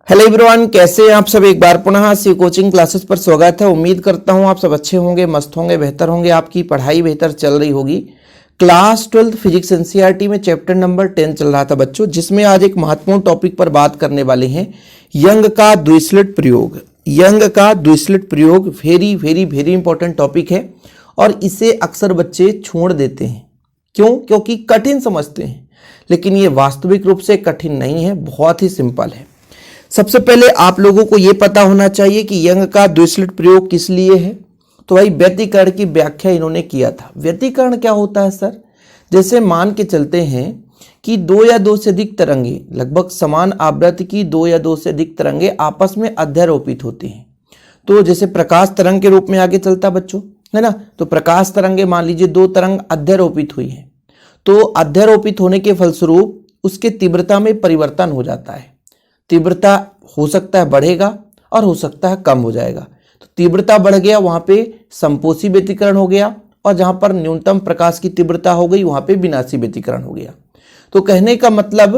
Hello everyone, कैसे हैं आप सब। एक बार पुनः सी कोचिंग क्लासेस पर स्वागत है। उम्मीद करता हूं आप सब अच्छे होंगे, मस्त होंगे, बेहतर होंगे, आपकी पढ़ाई बेहतर चल रही होगी। क्लास 12 फिजिक्स एनसीईआरटी में चैप्टर नंबर 10 चल रहा था बच्चों, जिसमें आज एक महत्वपूर्ण टॉपिक पर बात करने वाले हैं, यंग का द्विस्लिट प्रयोग। यंग का द्विस्लिट प्रयोग very very very important topic है और इसे अक्सर बच्चे छोड़ देते हैं। क्यों? क्योंकि कठिन समझते हैं, लेकिन ये वास्तविक रूप से कठिन नहीं है, बहुत ही सिंपल है। सबसे पहले आप लोगों को यह पता होना चाहिए कि यंग का द्विस्लिट प्रयोग किस लिए है। तो भाई व्यतिकरण की व्याख्या इन्होंने किया था। व्यतिकरण क्या होता है सर? जैसे मान के चलते हैं कि दो या दो से अधिक तरंगे, लगभग समान आवृत्ति की दो या दो से अधिक तरंगे आपस में अध्यारोपित होती हैं। तो जैसे प्रकाश तरंग के रूप में आगे चलता बच्चों, है ना। तो प्रकाश तरंगे मान लीजिए दो तरंग अध्यारोपित हुई है, तो अध्यारोपित होने के फलस्वरूप उसके तीव्रता में परिवर्तन हो जाता है। तीव्रता हो सकता है बढ़ेगा और हो सकता है कम हो जाएगा। तो तीव्रता बढ़ गया, वहां पे संपोषी व्यतिकरण हो गया, और जहां पर न्यूनतम प्रकाश की तीव्रता हो गई वहां पे विनाशी व्यतिकरण हो गया। तो कहने का मतलब,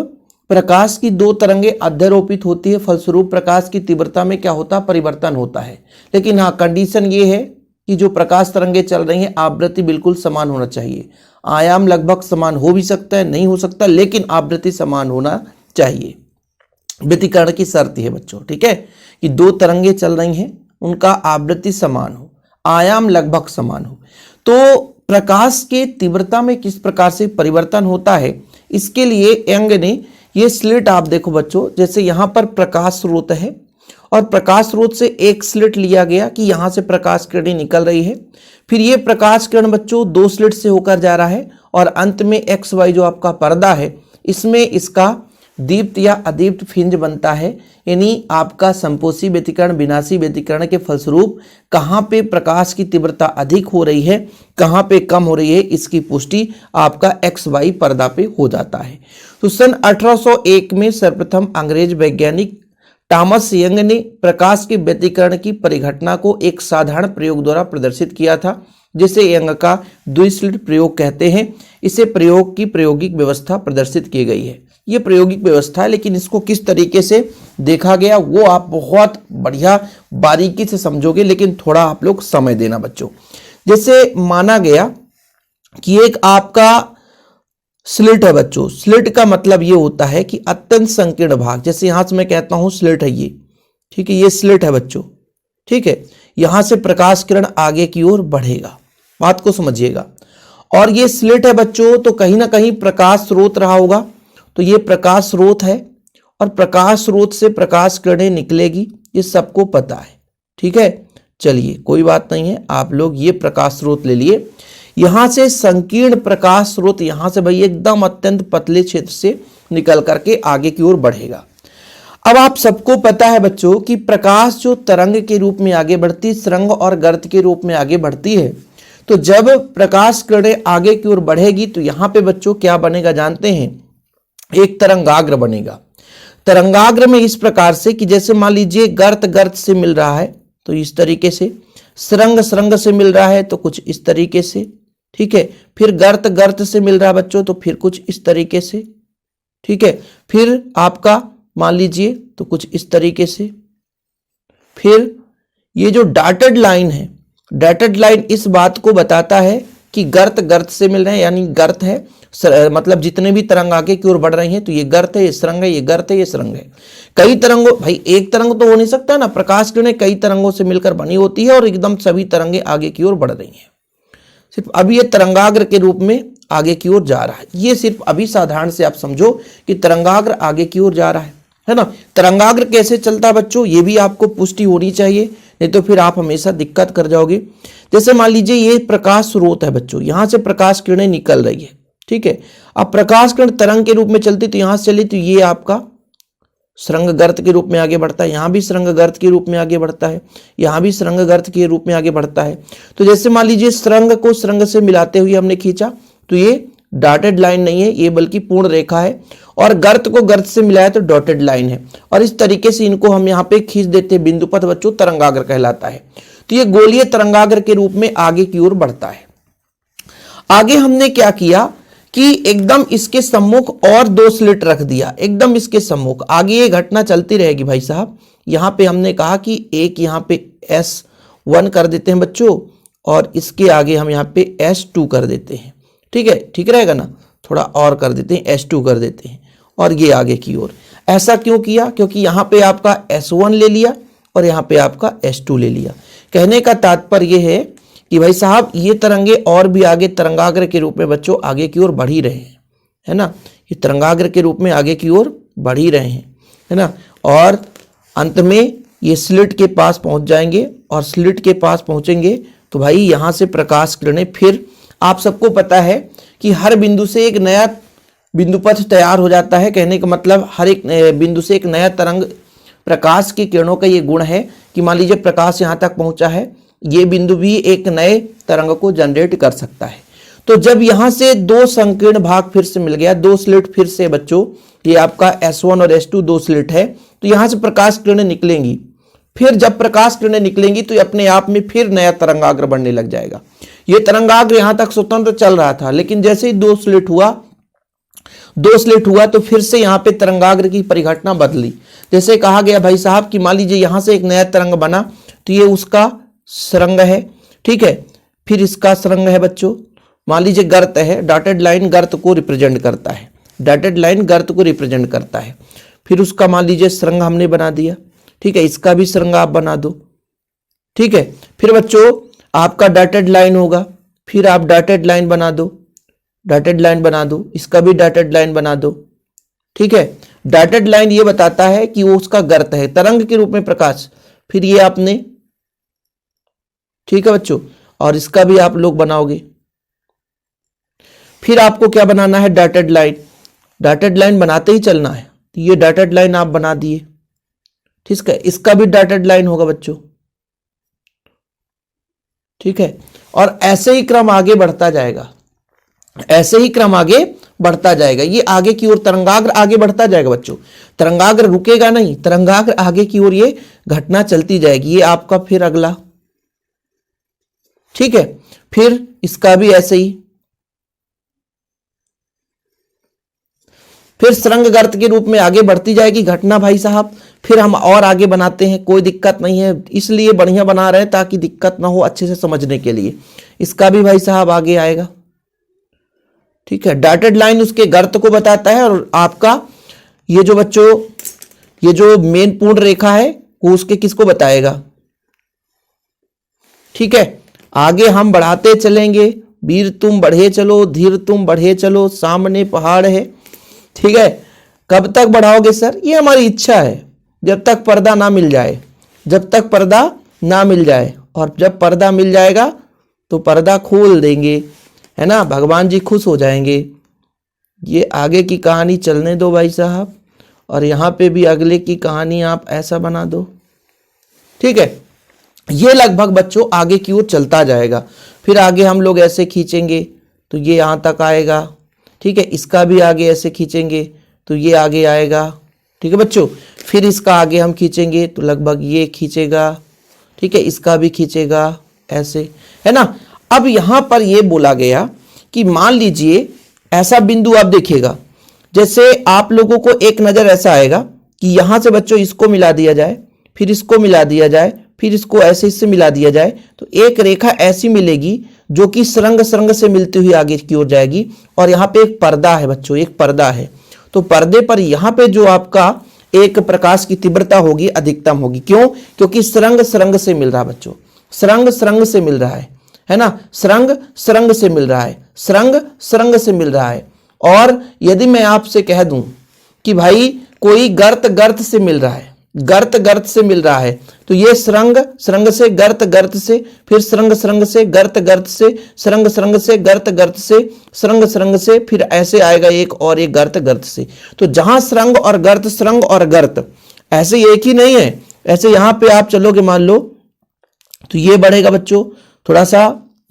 प्रकाश की दो तरंगे अध्यारोपित होती है, फलस्वरूप प्रकाश की तीव्रता में क्या होता है? परिवर्तन होता है। लेकिन हाँ, कंडीशन ये है कि जो प्रकाश तरंगे चल रही हैं आवृत्ति बिल्कुल समान होना चाहिए। आयाम लगभग समान हो भी सकता है, नहीं हो सकता, लेकिन आवृत्ति समान होना चाहिए। व्यतिकरण की शर्त है बच्चों, ठीक है, कि दो तरंगे चल रही हैं, उनका आवृत्ति समान हो, आयाम लगभग समान हो। तो प्रकाश के तीव्रता में किस प्रकार से परिवर्तन होता है, इसके लिए यंग ने ये स्लिट, आप देखो बच्चों, जैसे यहां पर प्रकाश स्रोत है और प्रकाश स्रोत से एक स्लिट लिया गया कि यहां से प्रकाश किरण निकल रही है, फिर ये प्रकाश किरण बच्चों दो स्लिट से होकर जा रहा है और अंत में एक्स वाई जो आपका पर्दा है, इसमें इसका दीप्त या अदीप्त फ्रिंज बनता है। यानी आपका संपोषी व्यतिकरण विनाशी व्यतिकरण के फलस्वरूप कहाँ पे प्रकाश की तीव्रता अधिक हो रही है, कहाँ पे कम हो रही है, इसकी पुष्टि आपका एक्स वाई पर्दा पे हो जाता है। तो सन 1801 में सर्वप्रथम अंग्रेज वैज्ञानिक टॉमस यंग ने प्रकाश के व्यतिकरण की परिघटना को एक साधारण प्रयोग द्वारा प्रदर्शित किया था, जिसे यंग का द्विस्लिट प्रयोग कहते हैं। इसे प्रयोग की प्रायोगिक व्यवस्था प्रदर्शित की गई है। ये प्रायोगिक व्यवस्था है, लेकिन इसको किस तरीके से देखा गया वो आप बहुत बढ़िया बारीकी से समझोगे, लेकिन थोड़ा आप लोग समय देना बच्चों। जैसे माना गया कि एक आपका स्लिट है बच्चों। स्लिट का मतलब ये होता है कि अत्यंत संकीर्ण भाग, जैसे यहां से मैं कहता हूं स्लिट है ये, ठीक है, ये स्लिट है बच्चों, ठीक है। यहां से प्रकाश किरण आगे की ओर बढ़ेगा, बात को समझिएगा। और ये स्लिट है बच्चों, तो कहीं ना कहीं प्रकाश स्रोत रहा होगा। तो ये प्रकाश स्रोत है और प्रकाश स्रोत से प्रकाश किरणें निकलेगी, ये सबको पता है, ठीक है। चलिए कोई बात नहीं है, आप लोग ये प्रकाश स्रोत ले लिए। यहां से संकीर्ण प्रकाश स्रोत यहां से भाई एकदम अत्यंत पतले क्षेत्र से निकल करके आगे की ओर बढ़ेगा। अब आप सबको पता है बच्चों कि प्रकाश जो तरंग के रूप में आगे बढ़ती, सुरंग और गर्त के रूप में आगे बढ़ती है। तो जब प्रकाश किरणें आगे की ओर बढ़ेगी तो यहां पे बच्चों क्या बनेगा जानते हैं? एक तरंगाग्र बनेगा। तरंगाग्र में इस प्रकार से कि जैसे मान लीजिए गर्त गर्त से मिल रहा है तो इस तरीके से, सुरंग सुरंग से मिल रहा है तो कुछ इस तरीके से, ठीक है। फिर गर्त गर्त से मिल रहा है बच्चों तो फिर कुछ इस तरीके से, ठीक है। फिर आपका मान लीजिए तो कुछ इस तरीके से। फिर ये जो डॉटेड लाइन है, डॉटेड लाइन इस बात को बताता है कि गर्त गर्त से मिल रहे हैं, यानी गर्त है, मतलब जितने भी तरंग आगे की ओर बढ़ रही हैं तो ये गर्त है, ये सुरंग है, ये गर्त है, ये सुरंग है। कई तरंगों, भाई एक तरंग तो हो नहीं सकता ना, प्रकाश किरणें कई तरंगों से मिलकर बनी होती है और एकदम सभी तरंगे आगे की ओर बढ़ रही हैं। सिर्फ अभी ये तरंगाग्र के रूप में आगे की ओर जा रहा है। ये सिर्फ अभी साधारण से आप समझो कि तरंगाग्र आगे की ओर जा रहा है ना। तरंगाग्र कैसे चलता है बच्चों, ये भी आपको पुष्टि होनी चाहिए, नहीं तो फिर आप हमेशा दिक्कत कर जाओगे। जैसे मान लीजिए ये प्रकाश स्रोत है बच्चों, यहां से प्रकाश किरणें निकल रही है, ठीक है। अब प्रकाश किरण तरंग के रूप में चलती तो यहां से चली तो ये आपका सुरंग गर्त के रूप में आगे बढ़ता है, यहां भी सुरंग गर्त के रूप में आगे बढ़ता है, यहां भी सुरंग गर्त के रूप में आगे बढ़ता है। तो जैसे मान लीजिए सुरंग को सुरंग से मिलाते हुए हमने खींचा तो ये डॉटेड लाइन नहीं है, ये बल्कि पूर्ण रेखा है, और गर्त को गर्त से मिलाया तो डॉटेड लाइन है। और इस तरीके से इनको हम यहाँ पे खींच देते हैं बिंदुपथ बच्चों, तरंगाग्र कहलाता है। तो ये गोलीय तरंगाग्र के रूप में आगे की ओर बढ़ता है। आगे हमने क्या किया कि एकदम इसके सम्मुख और 2 स्लिट रख दिया, एकदम इसके सम्मुख। आगे ये घटना चलती रहेगी भाई साहब। यहाँ पे हमने कहा कि एक यहाँ पे S1 कर देते हैं बच्चों, और इसके आगे हम यहाँ पे S2 कर देते हैं। ठीक है, ठीक रहेगा ना, थोड़ा और कर देते हैं, S2 कर देते हैं, और ये आगे की ओर। ऐसा क्यों किया? क्योंकि यहाँ पे आपका S1 ले लिया और यहाँ पे आपका S2 ले लिया। कहने का तात्पर्य ये है कि भाई साहब ये तरंगे और भी आगे तरंगाग्र के रूप में बच्चों आगे की ओर बढ़ ही रहे हैं, है ना। ये तरंगाग्र के रूप में आगे की ओर बढ़ ही रहे हैं, है ना। और अंत में ये स्लिट के पास पहुंच जाएंगे, और स्लिट के पास पहुंचेंगे तो भाई यहाँ से प्रकाश किरणें, फिर आप सबको पता है कि हर बिंदु से एक नया बिंदु पथ तैयार हो जाता है। कहने का मतलब हर एक बिंदु से एक नया तरंग, प्रकाश की किरणों का ये गुण है कि मान लीजिए प्रकाश यहाँ तक पहुंचा है, ये बिंदु भी एक नए तरंग को जनरेट कर सकता है। तो जब यहाँ से 2 संकीर्ण भाग फिर से मिल गया, 2 स्लिट फिर से बच्चों, ये आपका S1 और S2 2 स्लिट है, तो यहाँ से प्रकाश किरणें निकलेंगी। फिर जब प्रकाश किरणें निकलेंगी तो अपने आप में फिर नया तरंगाग्र बनने लग जाएगा। ये तरंगाग्र यहाँ तक स्वतंत्र चल रहा था, लेकिन जैसे ही 2 स्लिट हुआ तो फिर से यहाँ पे तरंगाग्र की परिघटना बदली। जैसे कहा गया भाई साहब कि मान लीजिए यहाँ से एक नया तरंग बना, तो ये उसका सुरंग है, ठीक है। फिर इसका सुरंग है बच्चों, मान लीजिए गर्त है, डॉटेड लाइन गर्त को रिप्रेजेंट करता है, डॉटेड लाइन गर्त को रिप्रेजेंट करता है। फिर उसका मान लीजिए सुरंग हमने बना दिया, ठीक है। इसका भी सुरंग आप बना दो, ठीक है। फिर बच्चों आपका डॉटेड लाइन होगा, फिर आप डॉटेड लाइन बना दो, डॉटेड लाइन बना दो, इसका भी डॉटेड लाइन बना दो, ठीक है। डॉटेड लाइन ये बताता है कि वो उसका गर्त है, तरंग के रूप में प्रकाश। फिर ये आपने, ठीक है बच्चों, और इसका भी आप लोग बनाओगे। फिर आपको क्या बनाना है? Dotted line. डॉटेड लाइन बनाते ही चलना है, तो ये डॉटेड लाइन आप बना दिए, ठीक है। इसका भी डॉटेड लाइन होगा बच्चों, ठीक है। और ऐसे ही क्रम आगे बढ़ता जाएगा, ऐसे ही क्रम आगे बढ़ता जाएगा। ये आगे की ओर तरंगाग्र आगे बढ़ता जाएगा बच्चों, तरंगाग्र रुकेगा नहीं, तरंगाग्र आगे की ओर ये घटना चलती जाएगी। ये आपका फिर अगला, ठीक है। फिर इसका भी ऐसे ही, फिर सुरंग गर्त के रूप में आगे बढ़ती जाएगी घटना भाई साहब। फिर हम और आगे बनाते हैं, कोई दिक्कत नहीं है, इसलिए बढ़िया बना रहे हैं ताकि दिक्कत ना हो अच्छे से समझने के लिए। इसका भी भाई साहब आगे आएगा, ठीक है। डॉटेड लाइन उसके गर्त को बताता है, और आपका ये जो बच्चों ये जो मेन पूर्ण रेखा है वो उसके किसको बताएगा, ठीक है। आगे हम बढ़ाते चलेंगे, वीर तुम बढ़े चलो, धीर तुम बढ़े चलो, सामने पहाड़ है, ठीक है। कब तक बढ़ाओगे सर? ये हमारी इच्छा है, जब तक पर्दा ना मिल जाए, जब तक पर्दा ना मिल जाए। और जब पर्दा मिल जाएगा तो पर्दा खोल देंगे, है ना, भगवान जी खुश हो जाएंगे। ये आगे की कहानी चलने दो भाई साहब, और यहाँ पे भी अगले की कहानी आप ऐसा बना दो, ठीक है। ये लगभग बच्चों आगे की ओर चलता जाएगा। फिर आगे हम लोग ऐसे खींचेंगे तो ये यहाँ तक आएगा, ठीक है। इसका भी आगे ऐसे खींचेंगे तो ये आगे आएगा, ठीक है बच्चों। फिर इसका आगे हम खींचेंगे तो लगभग ये खींचेगा, ठीक है। इसका भी खींचेगा ऐसे, है ना। अब यहाँ पर ये बोला गया कि मान लीजिए ऐसा बिंदु आप देखिएगा, जैसे आप लोगों को एक नज़र ऐसा आएगा कि यहाँ से बच्चों इसको मिला दिया जाए, फिर इसको मिला दिया जाए, फिर इसको ऐसे इससे मिला दिया जाए, तो एक रेखा ऐसी मिलेगी जो कि सुरंग सुरंग से मिलती हुई आगे की ओर जाएगी। और यहाँ पे एक पर्दा है बच्चों, एक पर्दा है, तो पर्दे पर यहाँ पे जो आपका एक प्रकाश की तीव्रता होगी अधिकतम होगी। क्यों? क्योंकि सुरंग सुरंग से मिल रहा है बच्चों, सुरंग सुरंग से मिल रहा है ना, सुरंग सुरंग से मिल रहा है, सुरंग सुरंग से मिल रहा है। और यदि मैं आपसे कह दूं कि भाई कोई गर्त गर्त से मिल रहा है, गर्त गर्त से मिल रहा है, तो ये सुरंग सुरंग से, गर्त गर्त से, फिर सुरंग सुरंग से, गर्त गर्त से, सुरंग सुरंग से, गर्त गर्त से, सुरंग सुरंग से, फिर ऐसे आएगा एक और एक गर्त गर्त से। तो जहां सुरंग और गर्त, सुरंग और गर्त ऐसे एक ही नहीं है, ऐसे यहां पे आप चलोगे मान लो तो ये बढ़ेगा बच्चों, थोड़ा सा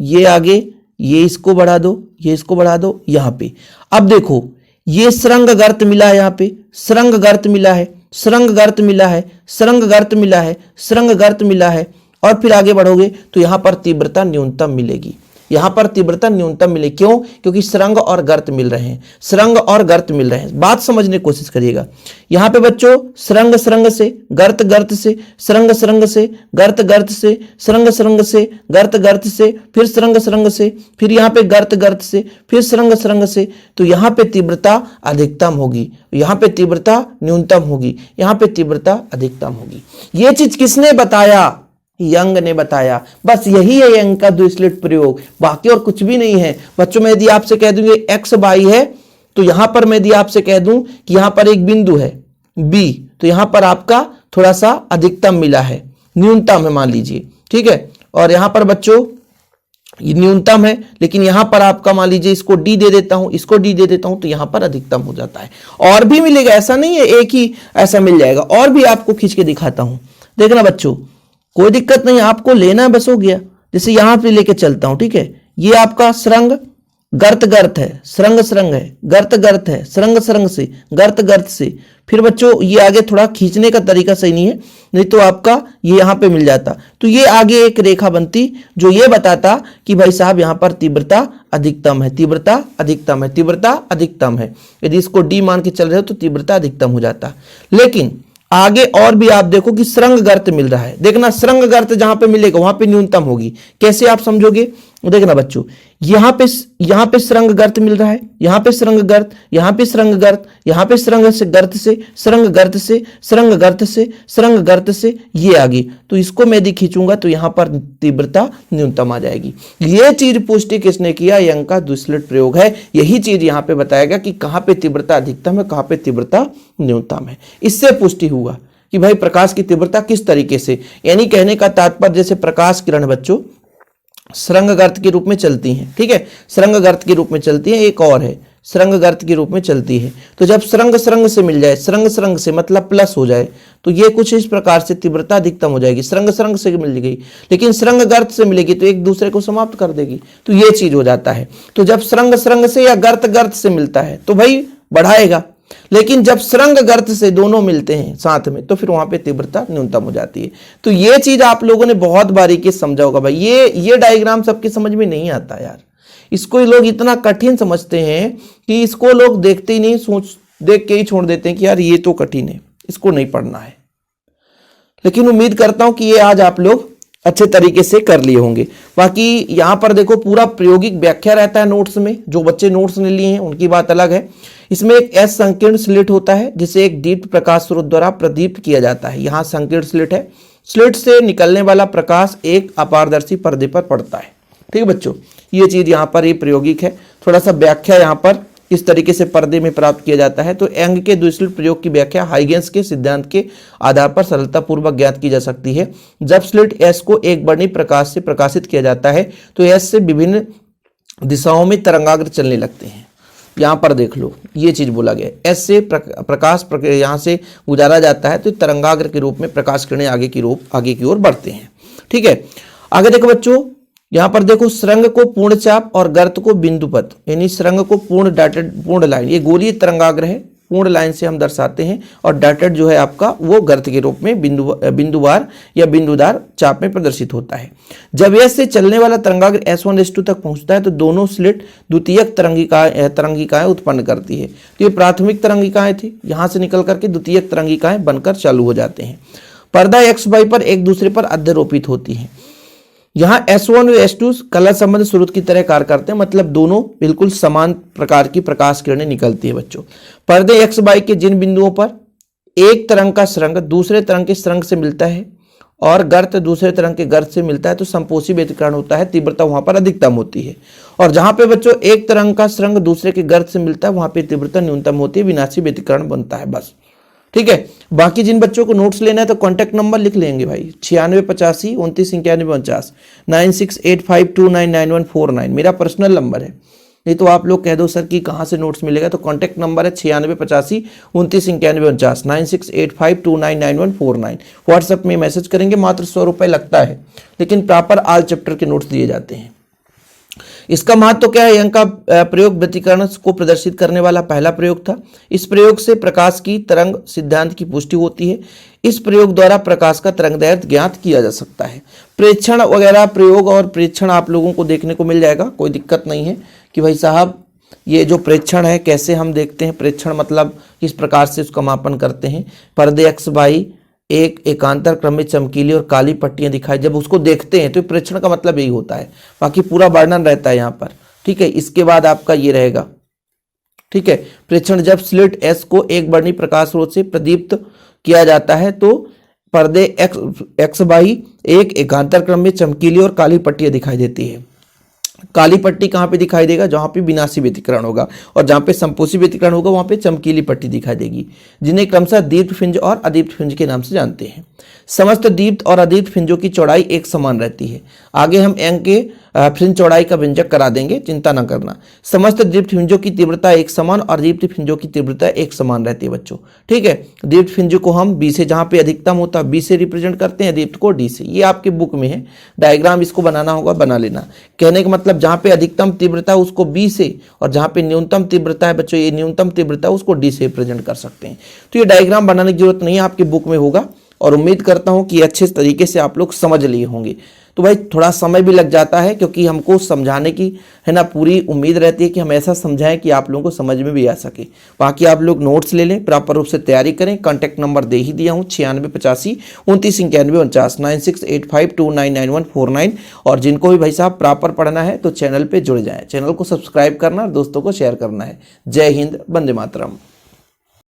ये आगे, ये इसको बढ़ा दो, ये इसको बढ़ा दो यहाँ पे। अब देखो ये सुरंग गर्त मिला है, यहाँ पे सुरंग गर्त मिला है, सुरंग गर्त मिला है, सुरंग गर्त मिला है, सुरंग गर्त मिला है। और फिर आगे बढ़ोगे तो यहाँ पर तीव्रता न्यूनतम मिलेगी, यहां पर तीव्रता न्यूनतम मिले। क्यों? क्योंकि सुरंग और गर्त मिल रहे हैं, सुरंग और गर्त मिल रहे हैं। बात समझने की कोशिश करिएगा। यहां पे बच्चों सुरंग सुरंग से, गर्त गर्त से, सुरंग सुरंग से, गर्त गर्त से, सुरंग सुरंग से, गर्त गर्त से, फिर सुरंग सुरंग से, फिर यहां पे गर्त गर्त से, फिर सुरंग सुरंग से। तो यहां पे तीव्रता अधिकतम होगी, यहां पे तीव्रता न्यूनतम होगी, यहां पे तीव्रता अधिकतम होगी। यह चीज किसने बताया? यंग ने बताया। बस यही है यंग का द्विस्लिट प्रयोग, बाकी और कुछ भी नहीं है बच्चों। मैं यदि आपसे कह दूं ये एक्स वाई है, तो यहां पर मैं यदि आपसे कह दूं कि यहां पर एक बिंदु है बी, तो यहां पर आपका थोड़ा सा अधिकतम मिला है, न्यूनतम है मान लीजिए, ठीक है। और यहां पर बच्चों ये न्यूनतम है, लेकिन यहां पर आपका मान लीजिए इसको डी दे देता हूं, इसको डी दे देता हूं, तो यहां पर अधिकतम हो जाता है। और भी मिलेगा, ऐसा नहीं है एक ही ऐसा मिल जाएगा, और भी आपको खींच के दिखाता हूं। देखना बच्चों, कोई दिक्कत नहीं, आपको लेना है बस, हो गया। जैसे यहां पे लेके चलता हूं, ठीक है। ये आपका सुरंग गर्त गर्त है, सुरंग सुरंग है, गर्त गर्त है, सुरंग सुरंग से, गर्त गर्त से। फिर बच्चों ये आगे थोड़ा खींचने का तरीका सही नहीं है, नहीं तो आपका ये यहां पे मिल जाता। तो ये आगे एक रेखा बनती जो ये बताता कि भाई साहब यहां पर तीव्रता अधिकतम है, तीव्रता अधिकतम है, तीव्रता अधिकतम है। यदि इसको डी मान के चल रहे हो तो तीव्रता अधिकतम हो जाता। लेकिन आगे और भी आप देखो कि सुरंग गर्त मिल रहा है। देखना सुरंग गर्त जहां पे मिलेगा वहां पे न्यूनतम होगी। कैसे आप समझोगे? देखना बच्चों, यहां पे सुरंग गर्त मिल रहा है, यहां पे सुरंग गर्त, यहां पे सुरंग गर्त, यहां पे सुरंग से गर्त से, सुरंग गर्त से, सुरंग गर्त से, सुरंग गर्त से, ये आगे। तो इसको मैं यदि खींचूंगा तो यहां पर तीव्रता न्यूनतम आ जाएगी। ये चीज पुष्टि किसने किया? यंग का द्विस्लिट प्रयोग है। यही चीज यहां पे बताएगा कि कहां पे तीव्रता अधिकतम है, कहां पे तीव्रता न्यूनतम है। इससे पुष्टि हुआ कि भाई प्रकाश की तीव्रता किस तरीके से, यानी कहने का तात्पर्य जैसे प्रकाश किरण बच्चों सुरंग गर्त के रूप में चलती हैं, ठीक है, सुरंग गर्त के रूप में चलती है। एक और है सुरंग गर्त के रूप में चलती है। तो जब सुरंग सुरंग से मिल जाए, सुरंग सुरंग से मतलब प्लस हो जाए, तो ये कुछ इस प्रकार से तीव्रता अधिकतम हो जाएगी। सुरंग सुरंग से मिल गई, लेकिन सुरंग गर्त से मिलेगी तो एक दूसरे को समाप्त कर देगी, तो ये चीज हो जाता है। तो जब सुरंग सुरंग से या गर्त गर्त से मिलता है तो भाई बढ़ाएगा, लेकिन जब सुरंग गर्त से दोनों मिलते हैं साथ में तो फिर वहां पे तीव्रता न्यूनतम हो जाती है। तो ये चीज आप लोगों ने बहुत बारीकी से समझा होगा भाई। ये डायग्राम सबके समझ में नहीं आता यार, इसको लोग इतना कठिन समझते हैं कि इसको लोग देखते ही नहीं, सोच देख के ही छोड़ देते हैं कि यार ये तो कठिन है, इसको नहीं पढ़ना है। लेकिन उम्मीद करता हूं कि ये आज आप लोग अच्छे तरीके से कर लिए होंगे। बाकी यहां पर देखो पूरा प्रायोगिक व्याख्या रहता है नोट्स में, जो बच्चे नोट्स ने लिए हैं उनकी बात अलग है। इसमें एक एस संकीर्ण स्लिट होता है जिसे एक दीप्त प्रकाश स्रोत द्वारा प्रदीप्त किया जाता है। यहाँ संकीर्ण स्लिट है, स्लिट से निकलने वाला प्रकाश एक अपारदर्शी पर्दे पर पड़ता है। ठीक है बच्चों, ये चीज यहाँ पर ये प्रायोगिक है। थोड़ा सा व्याख्या यहाँ पर इस तरीके से पर्दे में प्राप्त किया जाता है। तो यंग के द्विस्लिट प्रयोग की व्याख्या हाइगेंस के सिद्धांत के आधार पर सरलतापूर्वक ज्ञात की जा सकती है। जब स्लिट एस को एक वर्णीय प्रकाश से प्रकाशित किया जाता है तो एस से विभिन्न दिशाओं में तरंगाग्र चलने लगते हैं। यहाँ पर देख लो, ये चीज बोला गया, एस से प्रकाश यहाँ से गुजारा जाता है तो तरंगाग्र के रूप में प्रकाश किरणें आगे की ओर बढ़ते हैं। ठीक है, आगे देखो बच्चों, यहाँ पर देखो सुरंग को पूर्ण चाप और गर्त को बिंदुपथ, यानी सुरंग को पूर्ण लाइन, ये गोलीय तरंगाग्र है, पूर्ण लाइन से हम दर्शाते हैं, और डॉटेड जो है आपका वो गर्त के रूप में बिंदुवार या बिंदुदार चाप में प्रदर्शित होता है। जब एस से चलने वाला तरंगाग्र S1 S2 तक पहुंचता है तो दोनों स्लिट द्वितीयक तरंगिकाएं उत्पन्न करती है। तो ये प्राथमिक तरंगिकाएं थी, यहां से निकल करके द्वितीयक तरंगिकाएं बनकर चालू हो जाते हैं। पर्दा XY पर एक दूसरे पर अध्यारोपित होती है। यहाँ S1 और S2 कला संबंध स्रोत की तरह कार्य करते हैं, मतलब दोनों बिल्कुल समान प्रकार की प्रकाश किरणें निकलती है बच्चों। पर्दे XY के जिन बिंदुओं पर एक तरंग का सुरंग दूसरे तरंग के सुरंग से मिलता है और गर्त दूसरे तरंग के गर्त से मिलता है तो संपोषी व्यतिकरण होता है, तीव्रता वहां पर अधिकतम होती है। और जहां पे बच्चों एक तरंग का सुरंग दूसरे के गर्त से मिलता है वहां पे तीव्रता न्यूनतम होती है, विनाशी व्यतिकरण बनता है बस। ठीक है, बाकी जिन बच्चों को नोट्स लेना है तो कांटेक्ट नंबर लिख लेंगे भाई, 9685 29 91 49 9685299149 मेरा पर्सनल नंबर है। नहीं तो आप लोग कह दो सर कि कहाँ से नोट्स मिलेगा, तो कांटेक्ट नंबर है 9685 29 91 49 9685299149। व्हाट्सएप में मैसेज करेंगे, मात्र 100 रुपये लगता है, लेकिन प्रॉपर ऑल चैप्टर के नोट्स दिए जाते हैं। इसका महत्व क्या है? यंग का प्रयोग व्यतिकरण को प्रदर्शित करने वाला पहला प्रयोग था। इस प्रयोग से प्रकाश की तरंग सिद्धांत की पुष्टि होती है। इस प्रयोग द्वारा प्रकाश का तरंगदैर्घ्य ज्ञात किया जा सकता है। प्रेक्षण वगैरह प्रयोग और प्रेक्षण आप लोगों को देखने को मिल जाएगा, कोई दिक्कत नहीं है कि भाई साहब ये जो प्रेक्षण है कैसे हम देखते हैं। प्रेक्षण मतलब किस प्रकार से उसका मापन करते हैं। पर्दे x y एक एकांतर क्रम में चमकीली और काली पट्टियां दिखाई, जब उसको देखते हैं तो प्रेक्षण का मतलब यही होता है। बाकी पूरा वर्णन रहता है यहाँ पर, ठीक है। इसके बाद आपका ये रहेगा, ठीक है। प्रेक्षण जब स्लिट S को एक वर्णी प्रकाश स्रोत से प्रदीप्त किया जाता है तो पर्दे x y एक एकांतर क्रम में चमकीली और काली पट्टियां दिखाई देती है। काली पट्टी कहाँ पे दिखाई देगा? जहाँ पे विनाशी व्यतिकरण होगा, और जहाँ पे संपोषी व्यतिकरण होगा वहाँ पे चमकीली पट्टी दिखाई देगी, जिन्हें क्रमशः दीप्त फ्रिंज और अदीप्त फ्रिंज के नाम से जानते हैं। समस्त दीप्त और अदीप्त फ्रिंजों की चौड़ाई एक समान रहती है। आगे हम यंग के फ्रिंज चौड़ाई का व्यंजक करा देंगे, चिंता न करना। समस्त दीप्त फ्रिंजों की तीव्रता एक समान और दीप्त फ्रिंजों की तीव्रता एक समान रहती है बच्चों, ठीक है। दीप्त फ्रिंज को हम बी से, जहाँ पे अधिकतम होता है बी से रिप्रेजेंट करते हैं, दीप्त को डी से। ये आपके बुक में है, डायग्राम इसको बनाना होगा, बना लेना। कहने का मतलब जहाँ पे अधिकतम तीव्रता है उसको बी से, और जहाँ पे न्यूनतम तीव्रता है बच्चों, ये न्यूनतम तीव्रता उसको डी से रिप्रेजेंट कर सकते हैं। तो ये डायग्राम बनाने की जरूरत नहीं है, आपके बुक में होगा, और उम्मीद करता हूं कि अच्छे तरीके से आप लोग समझ लिए होंगे। तो भाई थोड़ा समय भी लग जाता है, क्योंकि हमको समझाने की है ना पूरी उम्मीद रहती है कि हम ऐसा समझाएं कि आप लोगों को समझ में भी आ सके। बाकी आप लोग नोट्स ले लें, प्रॉपर रूप से तैयारी करें। कॉन्टैक्ट नंबर दे ही दिया हूँ 9685 29 91 49 9685299149। और जिनको भी भाई साहब प्रॉपर पढ़ना है तो चैनल पर जुड़ जाए। चैनल को सब्सक्राइब करना और दोस्तों को शेयर करना है। जय हिंद, वंदे मातरम।